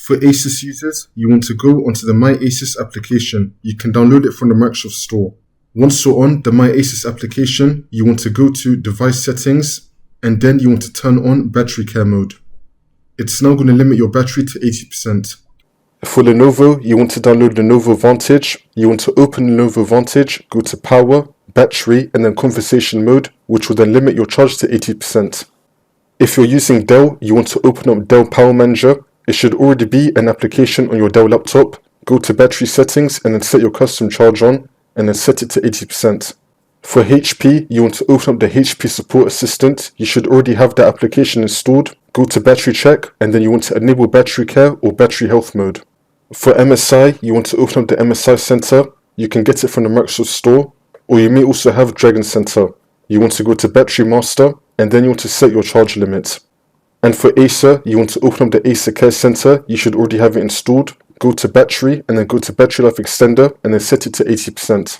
For Asus users, you want to go onto the My Asus application. You can download it from the Microsoft Store. Once you're on the My Asus application, you want to go to Device Settings, and then you want to turn on Battery Care Mode. It's now going to limit your battery to 80%. For Lenovo, you want to download Lenovo Vantage. You want to open Lenovo Vantage, go to Power, Battery, and then Conversation Mode, which will then limit your charge to 80%. If you're using Dell, you want to open up Dell Power Manager. It should already be an application on your Dell laptop. Go to Battery Settings and then set your custom charge on, and then set it to 80%. For HP, you want to open up the HP Support Assistant. You should already have that application installed. Go to Battery Check, and then you want to enable Battery Care or Battery Health Mode. For MSI, you want to open up the MSI Center. You can get it from the Microsoft Store, or you may also have Dragon Center. You want to go to Battery Master, and then you want to set your charge limit. And for Acer, you want to open up the Acer Care Center. You should already have it installed. Go to Battery, and then go to Battery Life Extender, and then set it to 80%.